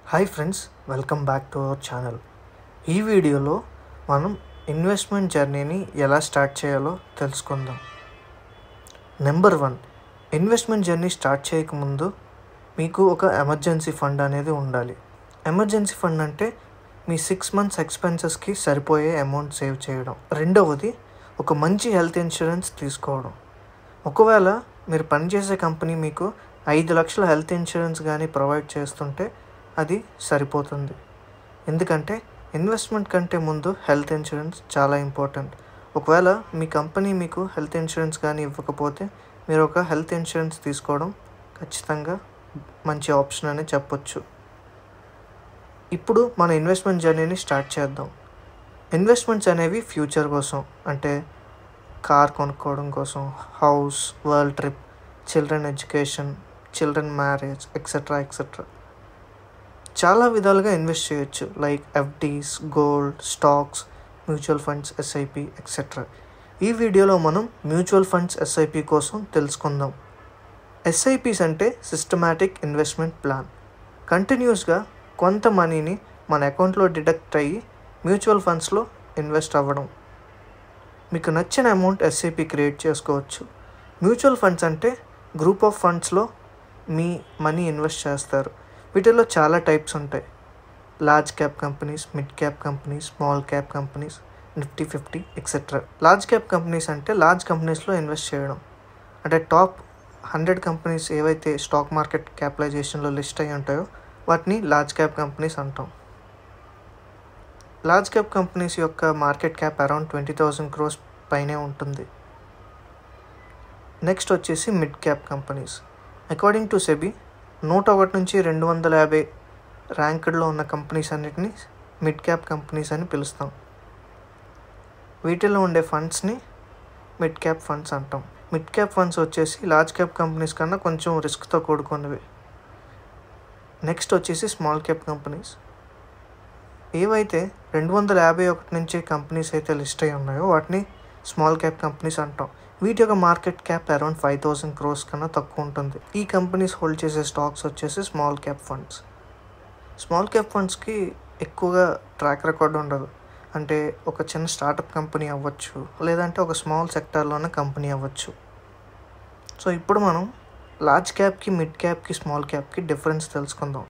Hi friends, welcome back to our channel. ఈ వీడియోలో మనం ఇన్వెస్ట్మెంట్ జర్నీని ఎలా స్టార్ట్ చేయాలో తెలుసుకుందాం. నెంబర్ 1, ఇన్వెస్ట్మెంట్ జర్నీ స్టార్ట్ చేయకముందు మీకు ఒక ఎమర్జెన్సీ ఫండ్ అనేది ఉండాలి. ఎమర్జెన్సీ ఫండ్ అంటే మీ 6 months ఎక్స్పెన్సెస్కి సరిపోయే అమౌంట్ సేవ్ చేయడం. రెండవది, ఒక మంచి హెల్త్ ఇన్సూరెన్స్ తీసుకోవడం. ఒకవేళ మీరు పనిచేసే కంపెనీ మీకు 5 లక్షల హెల్త్ ఇన్సూరెన్స్ కానీ ప్రొవైడ్ చేస్తుంటే అది సరిపోతుంది. ఎందుకంటే ఇన్వెస్ట్మెంట్ కంటే ముందు హెల్త్ ఇన్సూరెన్స్ చాలా ఇంపార్టెంట్. ఒకవేళ మీ కంపెనీ మీకు హెల్త్ ఇన్సూరెన్స్ కానీ ఇవ్వకపోతే మీరు ఒక హెల్త్ ఇన్సూరెన్స్ తీసుకోవడం ఖచ్చితంగా మంచి ఆప్షన్ అని చెప్పొచ్చు. ఇప్పుడు మన ఇన్వెస్ట్మెంట్ జర్నీని స్టార్ట్ చేద్దాం. ఇన్వెస్ట్మెంట్స్ అనేవి ఫ్యూచర్ కోసం, అంటే కార్ కొనుక్కోవడం కోసం, house, world trip, children education, children marriage, etcetera. చాలా విధాలుగా ఇన్వెస్ట్ చేయొచ్చు, like FDs, gold, stocks, mutual funds, SIP, etcetera. ఈ వీడియోలో మనం మ్యూచువల్ ఫండ్స్, ఎస్ఐపి కోసం తెలుసుకుందాం. ఎస్ఐపిస్ అంటే సిస్టమాటిక్ ఇన్వెస్ట్మెంట్ ప్లాన్. కంటిన్యూస్గా కొంత మనీని మన అకౌంట్లో డిడక్ట్ అయ్యి మ్యూచువల్ ఫండ్స్లో ఇన్వెస్ట్ అవ్వడం. మీకు నచ్చిన అమౌంట్ ఎస్ఐపి క్రియేట్ చేసుకోవచ్చు. మ్యూచువల్ ఫండ్స్ అంటే గ్రూప్ ఆఫ్ ఫండ్స్లో మీ మనీ ఇన్వెస్ట్ చేస్తారు. వీటిలో చాలా టైప్స్ ఉంటాయి. Large cap companies, mid cap companies, small cap companies, Nifty 50, etcetera. Large cap companies అంటే లార్జ్ కంపెనీస్లో ఇన్వెస్ట్ చేయడం. అంటే టాప్ 100 కంపెనీస్ ఏవైతే స్టాక్ మార్కెట్ క్యాపిటలైజేషన్లో లిస్ట్ అయి ఉంటాయో వాటిని లార్జ్ క్యాప్ కంపెనీస్ అంటాం. లార్జ్ క్యాప్ కంపెనీస్ యొక్క మార్కెట్ క్యాప్ అరౌండ్ 20,000 crores పైనే ఉంటుంది. నెక్స్ట్ వచ్చేసి mid cap companies. According to SEBI 101 నుంచి 250 ర్యాంక్డ్లో ఉన్న కంపెనీస్ అన్నిటిని మిడ్ క్యాప్ కంపెనీస్ అని పిలుస్తాం. వీటిలో ఉండే ఫండ్స్ని మిడ్ క్యాప్ ఫండ్స్ అంటాం. మిడ్ క్యాప్ ఫండ్స్ వచ్చేసి లార్జ్ క్యాప్ కంపెనీస్ కన్నా కొంచెం రిస్క్తో కూడుకున్నవి. నెక్స్ట్ వచ్చేసి స్మాల్ క్యాప్ కంపెనీస్. ఏవైతే 251 నుంచి కంపెనీస్ అయితే లిస్ట్ అయి ఉన్నాయో వాటిని స్మాల్ క్యాప్ కంపెనీస్ అంటాం. వీటి యొక్క మార్కెట్ క్యాప్ అరౌండ్ 5,000 crores కన్నా తక్కువ ఉంటుంది. ఈ కంపెనీస్ హోల్డ్ చేసే స్టాక్స్ వచ్చేసి small cap funds. Small cap ఫండ్స్కి ఎక్కువగా ట్రాక్ రికార్డ్ ఉండదు. అంటే ఒక చిన్న స్టార్టప్ కంపెనీ అవ్వచ్చు, లేదంటే ఒక స్మాల్ సెక్టార్లోనే కంపెనీ అవ్వచ్చు. సో ఇప్పుడు మనం లార్జ్ క్యాప్కి, మిడ్ క్యాప్కి, స్మాల్ క్యాప్కి డిఫరెన్స్ తెలుసుకుందాం.